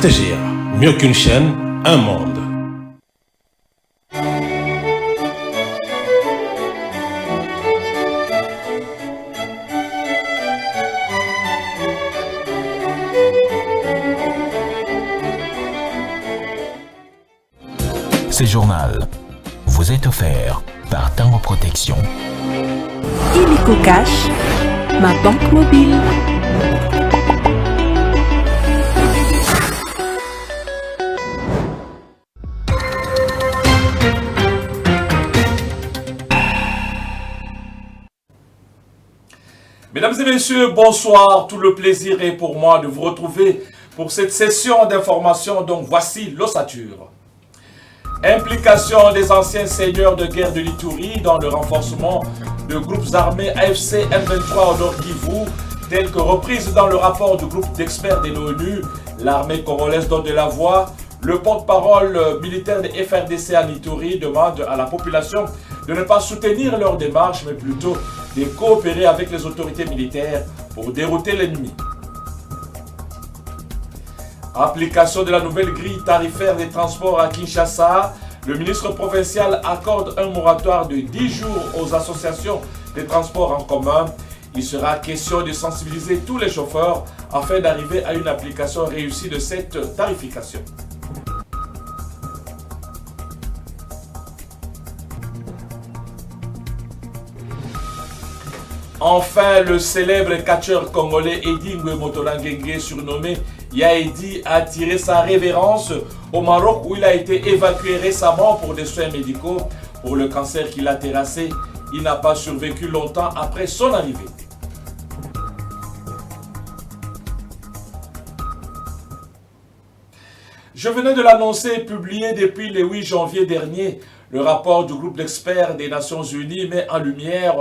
Partager, mieux qu'une chaîne, un monde. Ce journal vous est offert par Tango Protection. Illico Cash, ma banque mobile. Mesdames et messieurs, bonsoir. Tout le plaisir est pour moi de vous retrouver pour cette session d'information. Donc voici l'ossature. Implication des anciens seigneurs de guerre de l'Ituri dans le renforcement de groupes armés AFC M23 au Nord Kivu, tel que reprise dans le rapport du groupe d'experts de l'ONU. L'armée congolaise donne de la voix. Le porte-parole militaire de FRDC à l'Ituri demande à la population de ne pas soutenir leur démarche, mais plutôt de coopérer avec les autorités militaires pour dérouter l'ennemi. Application de la nouvelle grille tarifaire des transports à Kinshasa, le ministre provincial accorde un moratoire de 10 jours aux associations des transports en commun. Il sera question de sensibiliser tous les chauffeurs afin d'arriver à une application réussie de cette tarification. Enfin, le célèbre catcheur congolais Eddie Ngwemoto-Langenge, surnommé Yaedi, a tiré sa révérence au Maroc où il a été évacué récemment pour des soins médicaux pour le cancer qu'il a terrassé. Il n'a pas survécu longtemps après son arrivée. Je venais de l'annoncer, publié depuis le 8 janvier dernier. Le rapport du groupe d'experts des Nations Unies met en lumière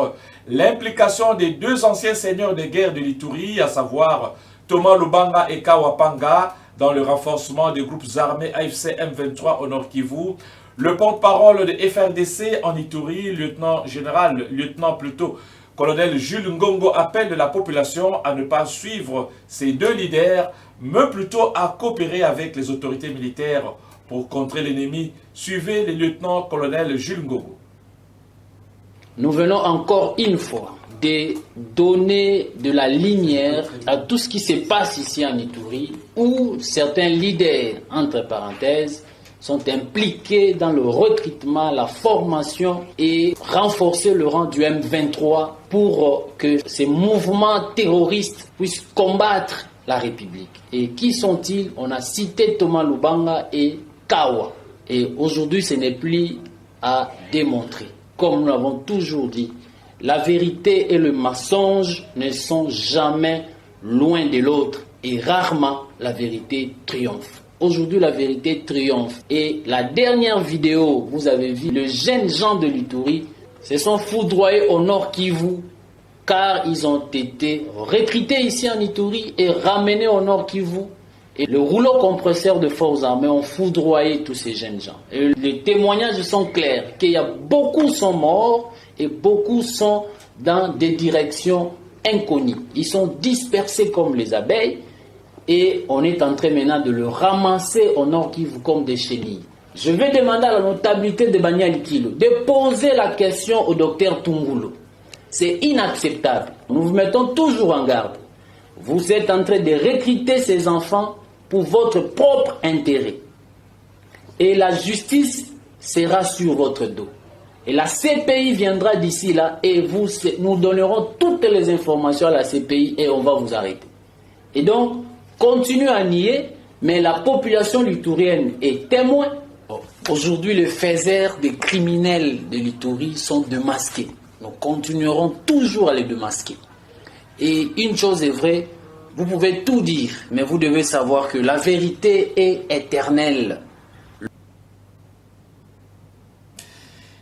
l'implication des deux anciens seigneurs de guerre de l'Ituri, à savoir Thomas Lubanga et Kawa Panga, dans le renforcement des groupes armés AFC M23 au Nord Kivu. Le porte-parole de FRDC en Ituri, colonel Jules Ngongo, appelle la population à ne pas suivre ces deux leaders, mais plutôt à coopérer avec les autorités militaires pour contrer l'ennemi. Suivez le lieutenant-colonel Jules Ngongo. Nous venons encore une fois de donner de la lumière à tout ce qui se passe ici en Ituri, où certains leaders, entre parenthèses, sont impliqués dans le recrutement, la formation et renforcer le rang du M23 pour que ces mouvements terroristes puissent combattre la République. Et qui sont-ils? On a cité Thomas Lubanga et Kawa. Et aujourd'hui, ce n'est plus à démontrer. Comme nous l'avons toujours dit, la vérité et le mensonge ne sont jamais loin de l'autre. Et rarement, la vérité triomphe. Aujourd'hui, la vérité triomphe. Et la dernière vidéo, vous avez vu, les jeunes gens de l'Ituri se sont foudroyés au Nord Kivu, car ils ont été recrutés ici en Ituri et ramenés au Nord Kivu. Et le rouleau compresseur de forces armées ont foudroyé tous ces jeunes gens. Et les témoignages sont clairs, qu'il y a beaucoup sont morts et beaucoup sont dans des directions inconnues. Ils sont dispersés comme les abeilles et on est en train maintenant de le ramasser au Nord Kivu comme des chenilles. Je vais demander à la notabilité de Banyali Kilo de poser la question au docteur Tungulo. C'est inacceptable. Nous vous mettons toujours en garde. Vous êtes en train de recruter ces enfants pour votre propre intérêt. Et la justice sera sur votre dos. Et la CPI viendra d'ici là et nous donnerons toutes les informations à la CPI et on va vous arrêter. Et donc, continuez à nier, mais la population litourienne est témoin. Aujourd'hui, les faiseurs des criminels de l'Ituri sont démasqués. Nous continuerons toujours à les démasquer. Et une chose est vraie, vous pouvez tout dire, mais vous devez savoir que la vérité est éternelle.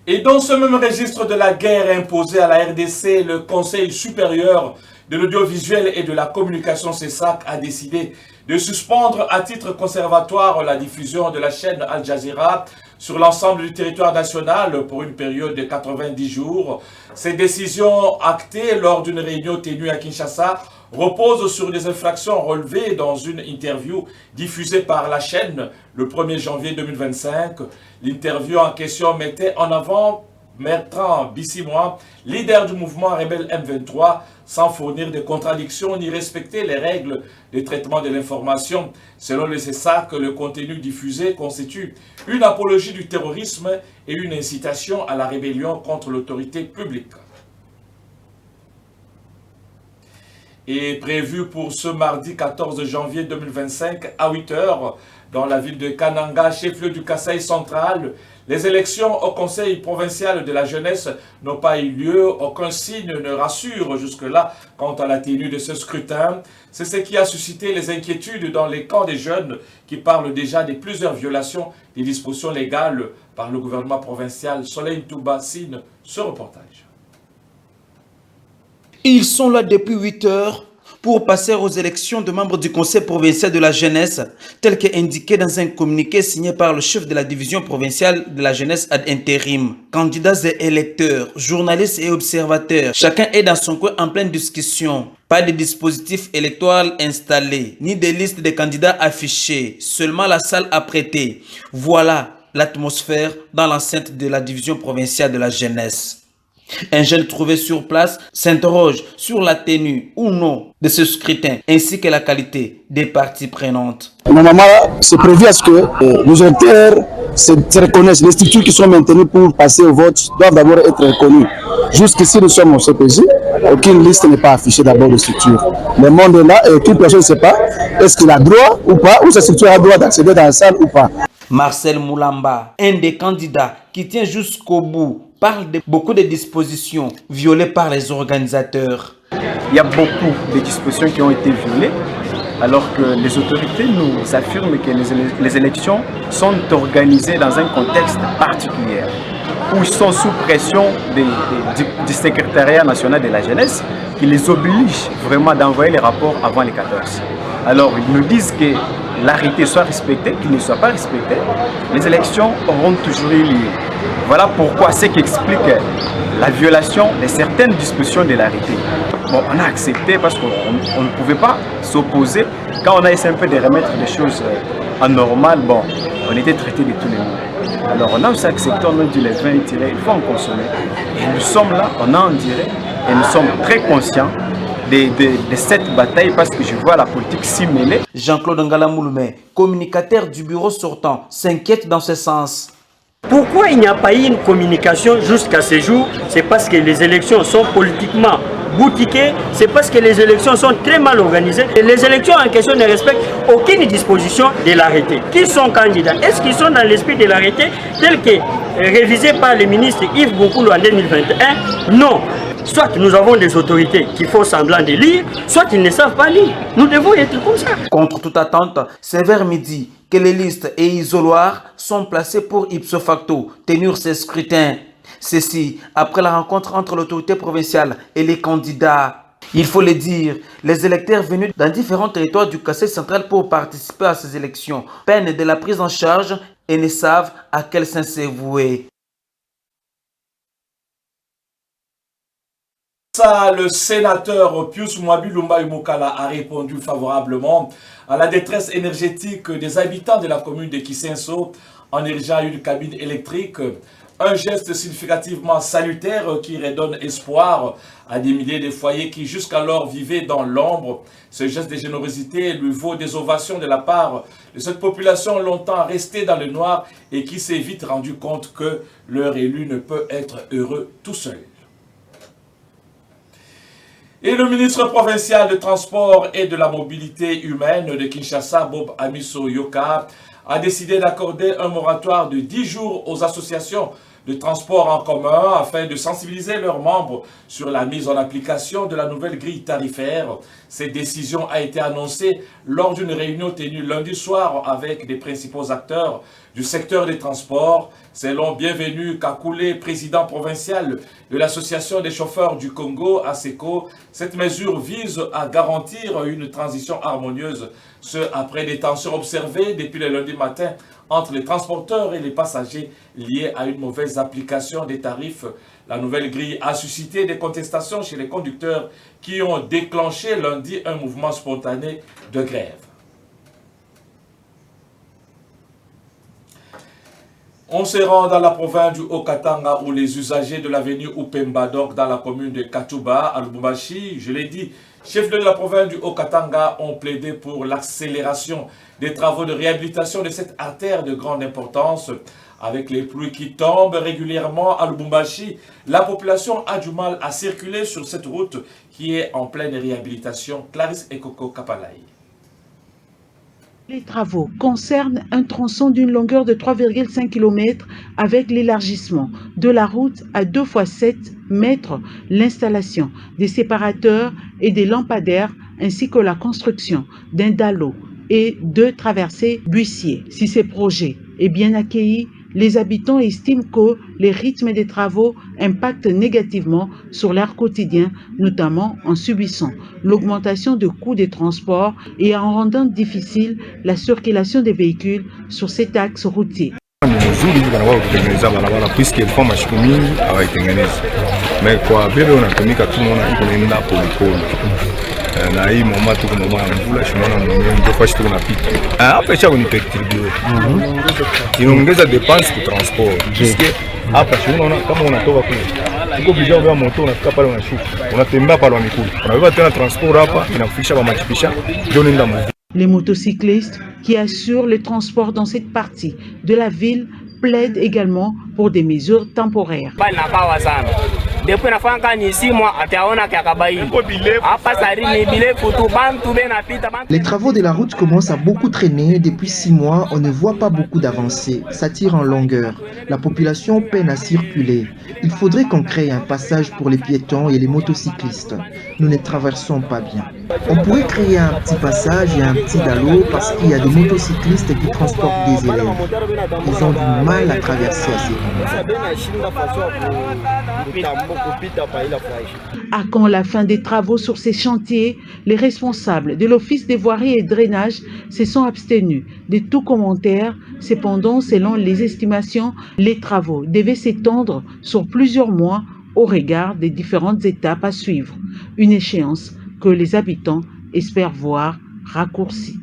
Et dans ce même registre de la guerre imposée à la RDC, le Conseil supérieur de l'audiovisuel et de la communication CESAC a décidé de suspendre à titre conservatoire la diffusion de la chaîne Al Jazeera sur l'ensemble du territoire national pour une période de 90 jours. Ces décisions actées lors d'une réunion tenue à Kinshasa repose sur des infractions relevées dans une interview diffusée par la chaîne le 1er janvier 2025. L'interview en question mettait en avant Bertrand Bissimois, leader du mouvement rebelle M23, sans fournir de contradictions ni respecter les règles de traitement de l'information. Selon le CESAC, le contenu diffusé constitue une apologie du terrorisme et une incitation à la rébellion contre l'autorité publique. Est prévu pour ce mardi 14 janvier 2025 à 8 h dans la ville de Kananga, chef-lieu du Kasaï central. Les élections au Conseil provincial de la jeunesse n'ont pas eu lieu. Aucun signe ne rassure jusque-là quant à la tenue de ce scrutin. C'est ce qui a suscité les inquiétudes dans les camps des jeunes qui parlent déjà de plusieurs violations des dispositions légales par le gouvernement provincial. Soleil Touba signe ce reportage. Ils sont là depuis 8 heures pour passer aux élections de membres du Conseil provincial de la jeunesse, tel qu'indiqué dans un communiqué signé par le chef de la division provinciale de la jeunesse ad intérim. Candidats et électeurs, journalistes et observateurs, chacun est dans son coin en pleine discussion. Pas de dispositif électoral installé, ni de liste de candidats affichés, seulement la salle à prêter. Voilà l'atmosphère dans l'enceinte de la division provinciale de la jeunesse. Un jeune trouvé sur place s'interroge sur la tenue ou non de ce scrutin ainsi que la qualité des parties prenantes. Normalement, c'est prévu à ce que les électeurs se reconnaissent. Les structures qui sont maintenues pour passer au vote doivent d'abord être reconnues. Jusqu'ici, nous sommes au CPJ. Aucune liste n'est pas affichée d'abord de structure. Le monde est là et aucune personne ne sait pas est-ce qu'il a droit ou pas, ou sa structure a droit d'accéder dans la salle ou pas. Marcel Moulamba, un des candidats qui tient jusqu'au bout, parle de beaucoup de dispositions violées par les organisateurs. Il y a beaucoup de dispositions qui ont été violées, alors que les autorités nous affirment que les élections sont organisées dans un contexte particulier, où ils sont sous pression du secrétariat national de la jeunesse, qui les oblige vraiment d'envoyer les rapports avant les 14. Alors ils nous disent que l'arrêté soit respecté, qu'il ne soit pas respecté, les élections auront toujours eu lieu. Voilà pourquoi c'est qui explique la violation de certaines dispositions de l'arrêté. Bon, on a accepté parce qu'on ne pouvait pas s'opposer. Quand on a essayé un peu de remettre les choses en normal, bon, on était traité de tous les mots. Alors on a aussi accepté, on a dit les vins tirés, il faut en consommer. Et nous sommes là, on a en direct, et nous sommes très conscients de cette bataille parce que je vois la politique s'y mêler. Jean-Claude Ngala Mouloumé, communicateur du bureau sortant, s'inquiète dans ce sens. Pourquoi il n'y a pas eu une communication jusqu'à ce jour? C'est parce que les élections sont politiquement boutiquées, c'est parce que les élections sont très mal organisées. Et les élections en question ne respectent aucune disposition de l'arrêté. Qui sont candidats? Est-ce qu'ils sont dans l'esprit de l'arrêté tel que révisé par le ministre Yves Boukoulou en 2021? Non. Soit nous avons des autorités qui font semblant de lire, soit ils ne savent pas lire. Nous devons être comme ça. Contre toute attente, c'est vers midi que les listes et isoloirs sont placés pour ipso facto tenir ces scrutins. Ceci après la rencontre entre l'autorité provinciale et les candidats. Il faut le dire, les électeurs venus dans différents territoires du Kasaï central pour participer à ces élections peinent de la prise en charge et ne savent à quel sens se vouer. Ça, le sénateur Pius Mwabi Lumba Mukala a répondu favorablement à la détresse énergétique des habitants de la commune de Kisenso en érigeant une cabine électrique. Un geste significativement salutaire qui redonne espoir à des milliers de foyers qui jusqu'alors vivaient dans l'ombre. Ce geste de générosité lui vaut des ovations de la part de cette population longtemps restée dans le noir et qui s'est vite rendu compte que leur élu ne peut être heureux tout seul. Et le ministre provincial de Transport et de la Mobilité humaine de Kinshasa, Bob Amiso Yoka, a décidé d'accorder un moratoire de 10 jours aux associations de transport en commun afin de sensibiliser leurs membres sur la mise en application de la nouvelle grille tarifaire. Cette décision a été annoncée lors d'une réunion tenue lundi soir avec les principaux acteurs du secteur des transports. Selon Bienvenu Kakoulé, président provincial de l'Association des chauffeurs du Congo, ASECO, cette mesure vise à garantir une transition harmonieuse Ce après des tensions observées depuis le lundi matin entre les transporteurs et les passagers liées à une mauvaise application des tarifs. La nouvelle grille a suscité des contestations chez les conducteurs qui ont déclenché lundi un mouvement spontané de grève. On se rend dans la province du Haut-Katanga où les usagers de l'avenue Upemba, donc dans la commune de Katuba, à Lubumbashi, je l'ai dit, chefs de la province du Haut-Katanga ont plaidé pour l'accélération des travaux de réhabilitation de cette artère de grande importance. Avec les pluies qui tombent régulièrement à Lubumbashi, la population a du mal à circuler sur cette route qui est en pleine réhabilitation. Clarisse Ekoko Kapalaï. Les travaux concernent un tronçon d'une longueur de 3,5 km avec l'élargissement de la route à 2 x 7 mètres, l'installation des séparateurs et des lampadaires ainsi que la construction d'un dallo et 2 traversées buissiers. Si ce projet est bien accueilli, les habitants estiment que les rythmes des travaux impactent négativement sur leur quotidien, notamment en subissant l'augmentation du coût des transports et en rendant difficile la circulation des véhicules sur cet axe routier. na hii mama tuko mama ya mvula shimona ndio fashi tuko napita hapa cha kuniperturbe inaongeza dépense kwa transport puisque hapa shimona kama unatoka kule uko bija kwa moto unafika pale unashuka unatembea pale miguu unabeba tena transport hapa inakufikisha kwa machipisha ndio nenda mvula. Les motocyclistes qui assurent le transport dans cette partie de la ville plaident également pour des mesures temporaires. Les travaux de la route commencent à beaucoup traîner. Depuis 6 mois, on ne voit pas beaucoup d'avancées. Ça tire en longueur. La population peine à circuler. Il faudrait qu'on crée un passage pour les piétons et les motocyclistes. Nous ne traversons pas bien. On pourrait créer un petit passage et un petit dallo parce qu'il y a des motocyclistes qui transportent des élèves. Ils ont du mal à traverser à ces moments. À quand la fin des travaux sur ces chantiers, les responsables de l'Office des voiries et drainage se sont abstenus de tout commentaire. Cependant, selon les estimations, les travaux devaient s'étendre sur plusieurs mois au regard des différentes étapes à suivre. Une échéance que les habitants espèrent voir raccourcie.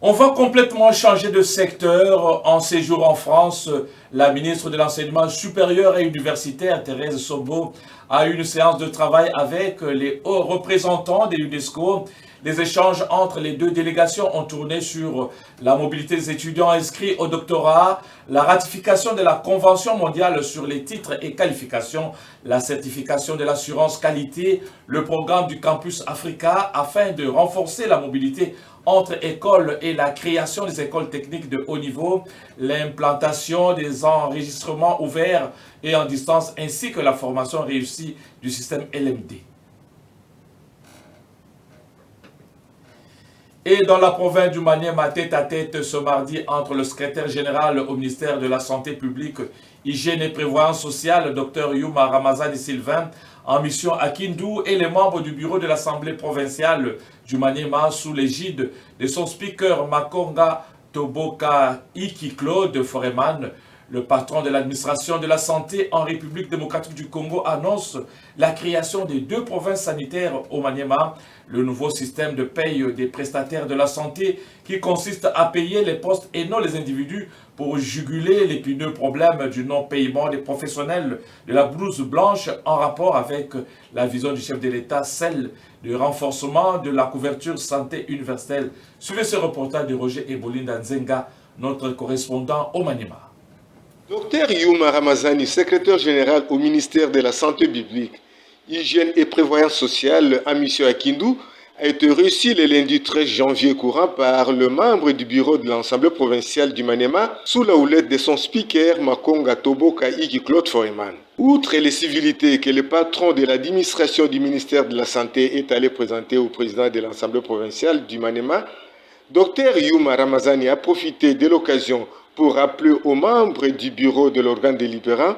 On va complètement changer de secteur. En séjour en France, la ministre de l'Enseignement supérieur et universitaire, Thérèse Sobo, a eu une séance de travail avec les hauts représentants de l'UNESCO. Les échanges entre les deux délégations ont tourné sur la mobilité des étudiants inscrits au doctorat, la ratification de la Convention mondiale sur les titres et qualifications, la certification de l'assurance qualité, le programme du Campus Africa afin de renforcer la mobilité entre écoles et la création des écoles techniques de haut niveau, l'implantation des enregistrements ouverts et en distance ainsi que la formation réussie du système LMD. Et dans la province du Maniema, tête-à-tête ce mardi entre le secrétaire général au ministère de la Santé publique, Hygiène et Prévoyance sociale, Dr Yuma Ramazani Sylvain, en mission à Kindu, et les membres du bureau de l'Assemblée provinciale du Maniema sous l'égide de son speaker Makonga Toboka Iki Claude Foreman. Le patron de l'administration de la santé en République démocratique du Congo annonce la création des 2 provinces sanitaires au Maniema, le nouveau système de paye des prestataires de la santé qui consiste à payer les postes et non les individus pour juguler l'épineux problème du non-paiement des professionnels de la blouse blanche en rapport avec la vision du chef de l'État, celle du renforcement de la couverture santé universelle. Suivez ce reportage de Roger Ebolinda Nzenga, notre correspondant au Maniema. Dr Yuma Ramazani, secrétaire général au ministère de la Santé publique, Hygiène et Prévoyance sociale à mission à Kindu, a été reçu le lundi 13 janvier courant par le membre du bureau de l'Assemblée provinciale du Maniema sous la houlette de son speaker Makonga Toboka Iki Claude Foreman. Outre les civilités que le patron de l'administration du ministère de la Santé est allé présenter au président de l'Assemblée provinciale du Maniema, Dr Yuma Ramazani a profité de l'occasion pour rappeler aux membres du bureau de l'organe délibérant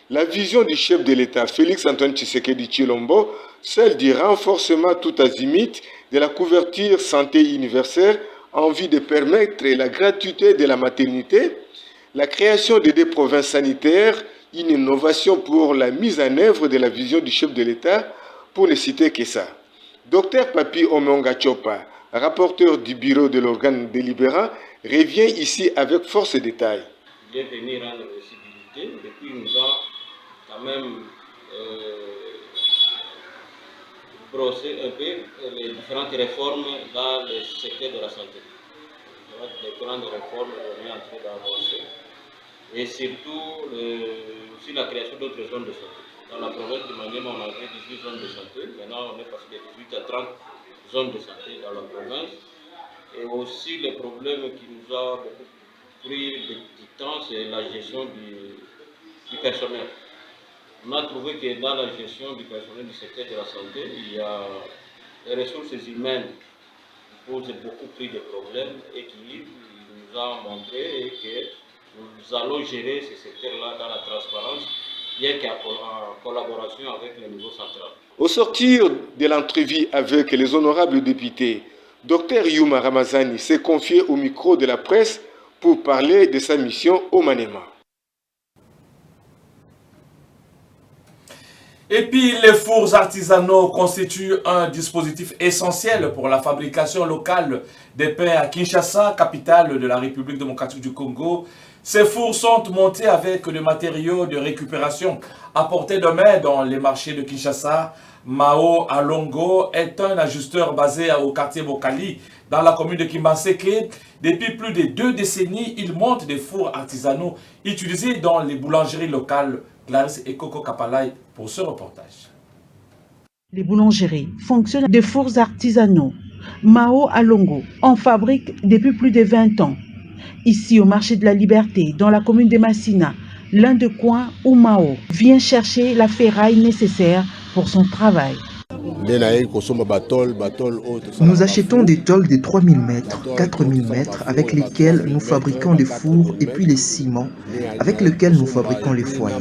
La vision du chef de l'État, Félix-Antoine Tshisekedi Tshilombo, celle du renforcement tout azimut de la couverture santé universelle en vue de permettre la gratuité de la maternité, la création de 2 provinces sanitaires, une innovation pour la mise en œuvre de la vision du chef de l'État, pour ne citer que ça. Dr Papi Omonga Chopa, rapporteur du bureau de l'organe délibérant, revient ici avec force de détails. De venir rendre visibilité, depuis nous avons quand même brossé un peu les différentes réformes dans le secteur de la santé. Les grandes réformes sont en train d'avancer et surtout aussi la création d'autres zones de santé. Dans la province de Maniema, on avait 18 zones de santé, maintenant on est passé de 18 à 30 zones de santé dans la province. Et aussi les problèmes qui nous ont beaucoup pris du temps, c'est la gestion du personnel. On a trouvé que dans la gestion du personnel du secteur de la santé, il y a les ressources humaines qui posent beaucoup plus de problèmes et qui nous a montré que nous allons gérer ce secteur-là dans la transparence, bien qu'en collaboration avec le niveau central. Au sortir de l'entrevue avec les honorables députés, Dr Yuma Ramazani s'est confié au micro de la presse pour parler de sa mission au Maniema. Et puis, les fours artisanaux constituent un dispositif essentiel pour la fabrication locale des pains à Kinshasa, capitale de la République démocratique du Congo. Ces fours sont montés avec des matériaux de récupération apportés de main dans les marchés de Kinshasa. Mao Alongo est un ajusteur basé au quartier Bokali, dans la commune de Kimbaseke. Depuis plus de 2 décennies, il monte des fours artisanaux utilisés dans les boulangeries locales. Clarisse et Coco Kapalai pour ce reportage. Les boulangeries fonctionnent des fours artisanaux. Mao Alongo en fabrique depuis plus de 20 ans. Ici au marché de la Liberté, dans la commune de Massina, l'un des coins où Mao vient chercher la ferraille nécessaire pour son travail. Nous achetons des tôles de 3000 mètres, 4000 mètres avec lesquels nous fabriquons des fours et puis les ciments avec lesquels nous fabriquons les foyers.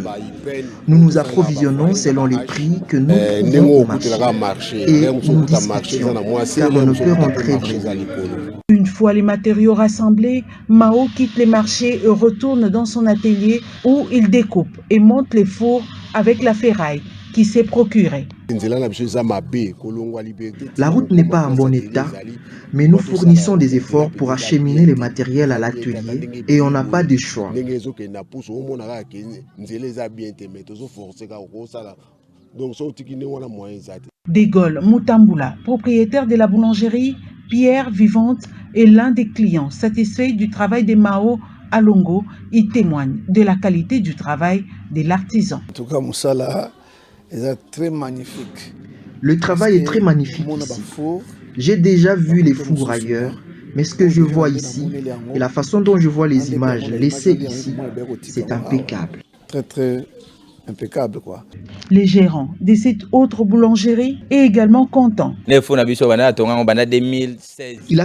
Nous nous approvisionnons selon les prix que nous trouvons au marché et nous dispatchons car on ne peut rentrer dedans. Une fois les matériaux rassemblés, Mao quitte les marchés et retourne dans son atelier où il découpe et monte les fours avec la ferraille qui s'est procurée. La route n'est pas en bon état, mais nous fournissons des efforts pour acheminer les matériels à l'atelier et on n'a pas de choix. Dégol Moutambula, propriétaire de la boulangerie Pierre Vivante, est l'un des clients satisfaits du travail de Mao Alongo. Il témoigne de la qualité du travail de l'artisan. En tout cas, Moussala est très magnifique. Le travail est très magnifique ici. J'ai déjà vu les fours ailleurs, mais ce que je vois ici et la façon dont je vois les images laissées ici, c'est impeccable. Très impeccable quoi. Les gérants de cette autre boulangerie est également content. Il a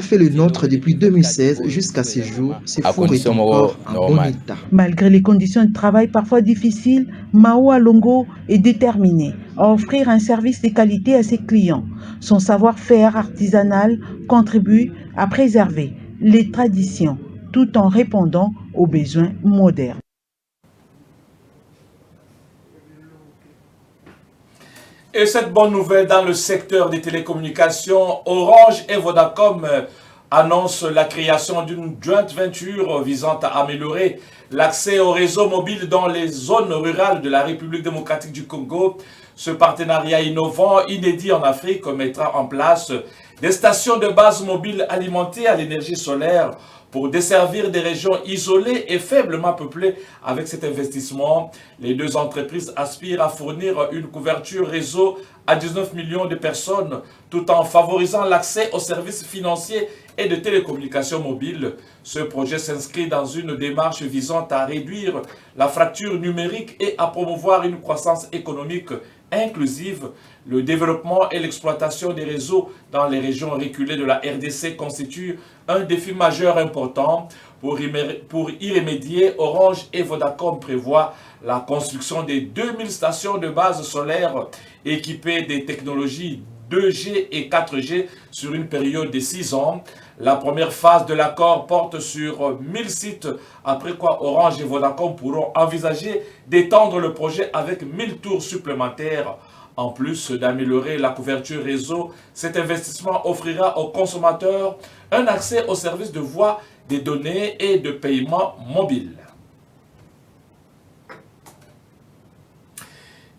fait le nôtre depuis 2016 jusqu'à ce jour. Ces fours est encore en bon état. Malgré les conditions de travail parfois difficiles, Mao Alongo est déterminé à offrir un service de qualité à ses clients. Son savoir-faire artisanal contribue à préserver les traditions tout en répondant aux besoins modernes. Et cette bonne nouvelle dans le secteur des télécommunications, Orange et Vodacom annoncent la création d'une joint venture visant à améliorer l'accès au réseau mobile dans les zones rurales de la République démocratique du Congo. Ce partenariat innovant, inédit en Afrique, mettra en place des stations de base mobiles alimentées à l'énergie solaire pour desservir des régions isolées et faiblement peuplées. Avec cet investissement, les deux entreprises aspirent à fournir une couverture réseau à 19 millions de personnes, tout en favorisant l'accès aux services financiers et de télécommunications mobiles. Ce projet s'inscrit dans une démarche visant à réduire la fracture numérique et à promouvoir une croissance économique inclusive, le développement et l'exploitation des réseaux dans les régions reculées de la RDC constituent un défi majeur important. Pour y remédier, Orange et Vodacom prévoient la construction des 2000 stations de base solaire équipées des technologies 2G et 4G sur une période de 6 ans. La première phase de l'accord porte sur 1000 sites, après quoi Orange et Vodacom pourront envisager d'étendre le projet avec 1000 tours supplémentaires. En plus d'améliorer la couverture réseau, cet investissement offrira aux consommateurs un accès aux services de voix, des données et de paiement mobile.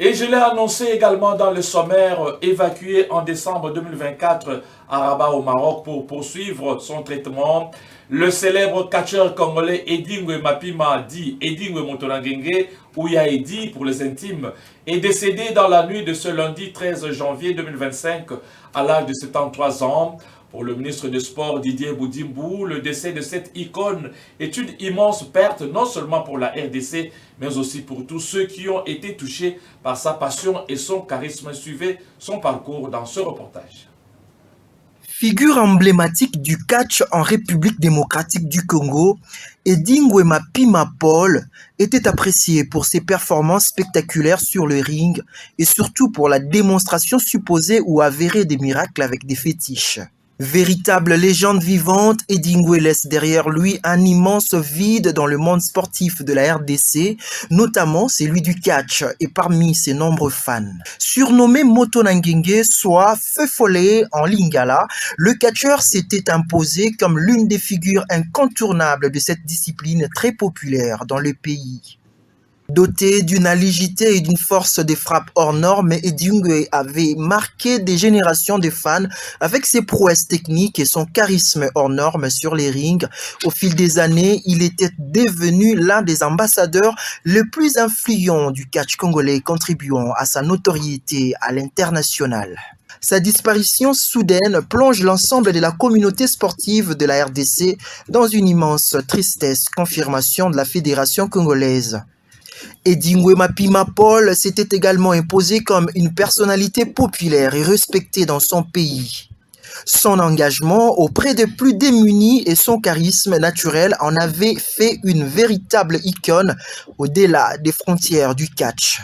Et je l'ai annoncé également dans le sommaire, évacué en décembre 2024 à Rabat au Maroc pour poursuivre son traitement. Le célèbre catcheur congolais Edingwe Mapima, dit Edingwe Motonangenge, ou Yaedi pour les intimes, est décédé dans la nuit de ce lundi 13 janvier 2025 à l'âge de 73 ans. Pour le ministre des Sports Didier Boudimbou, le décès de cette icône est une immense perte, non seulement pour la RDC, mais aussi pour tous ceux qui ont été touchés par sa passion et son charisme. Suivez son parcours dans ce reportage. Figure emblématique du catch en République démocratique du Congo, Edingwe Mapima Paul était apprécié pour ses performances spectaculaires sur le ring et surtout pour la démonstration supposée ou avérée des miracles avec des fétiches. Véritable légende vivante, Edingwe laisse derrière lui un immense vide dans le monde sportif de la RDC, notamment celui du catch et parmi ses nombreux fans. Surnommé Motonangenge, soit Feu Follet en lingala, le catcheur s'était imposé comme l'une des figures incontournables de cette discipline très populaire dans le pays. Doté d'une agilité et d'une force de frappe hors norme, Edingwe avait marqué des générations de fans avec ses prouesses techniques et son charisme hors norme sur les rings. Au fil des années, il était devenu l'un des ambassadeurs les plus influents du catch congolais, contribuant à sa notoriété à l'international. Sa disparition soudaine plonge l'ensemble de la communauté sportive de la RDC dans une immense tristesse, confirmation de la Fédération congolaise. Edingwe Mapima Paul s'était également imposé comme une personnalité populaire et respectée dans son pays. Son engagement auprès des plus démunis et son charisme naturel en avaient fait une véritable icône au-delà des frontières du catch.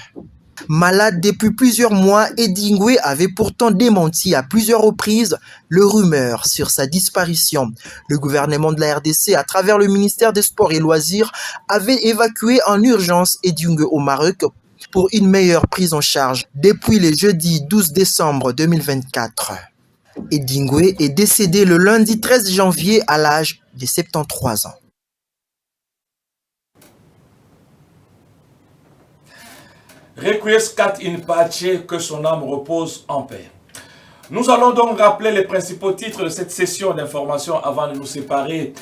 Malade depuis plusieurs mois, Edingwe avait pourtant démenti à plusieurs reprises le rumeur sur sa disparition. Le gouvernement de la RDC, à travers le ministère des Sports et Loisirs, avait évacué en urgence Edingwe au Maroc pour une meilleure prise en charge depuis le jeudi 12 décembre 2024. Edingwe est décédé le lundi 13 janvier à l'âge de 73 ans. Requiescat in pace, que son âme repose en paix. Nous allons donc rappeler les principaux titres de cette session d'information avant de nous séparer.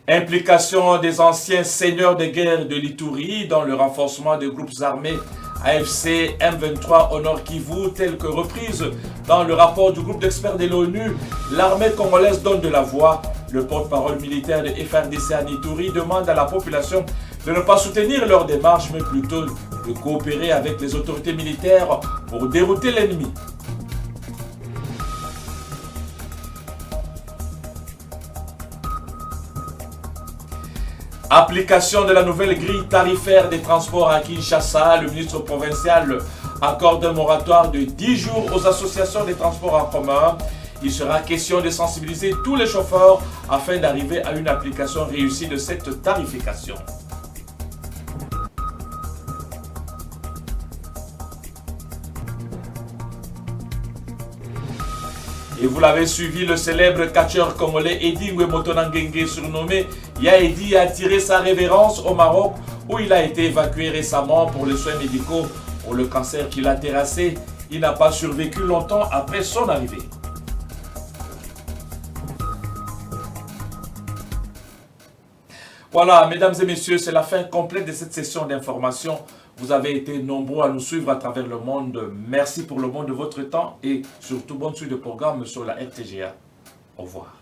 Implication des anciens seigneurs de guerre de l'Ituri dans le renforcement des groupes armés AFC M23 au Nord Kivu, tel que reprise dans le rapport du groupe d'experts de l'ONU. L'armée congolaise donne de la voix. Le porte-parole militaire de FRDC à Ituri demande à la population de ne pas soutenir leur démarche, mais plutôt de coopérer avec les autorités militaires pour dérouter l'ennemi. Application de la nouvelle grille tarifaire des transports à Kinshasa, le ministre provincial accorde un moratoire de 10 jours aux associations des transports en commun. Il sera question de sensibiliser tous les chauffeurs afin d'arriver à une application réussie de cette tarification. Et vous l'avez suivi, le célèbre catcheur congolais Edingwe Motonangenge, surnommé Yaedi, a tiré sa révérence au Maroc où il a été évacué récemment pour les soins médicaux pour le cancer qui l'a terrassé. Il n'a pas survécu longtemps après son arrivée. Voilà, mesdames et messieurs, c'est la fin complète de cette session d'information. Vous avez été nombreux à nous suivre à travers le monde. Merci pour le bon de votre temps et surtout bonne suite de programme sur la RTGA. Au revoir.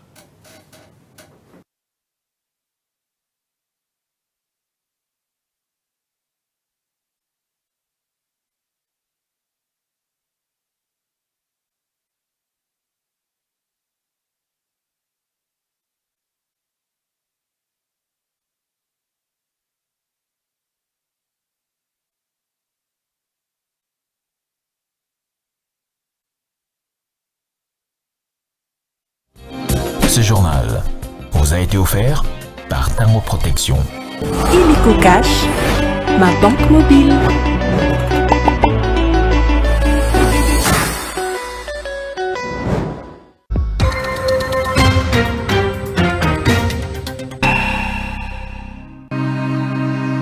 Ce journal vous a été offert par Tango Protection. Illico Cash, ma banque mobile.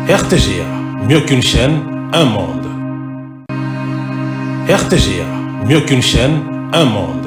RTGA, mieux qu'une chaîne, un monde. RTGA, mieux qu'une chaîne, un monde.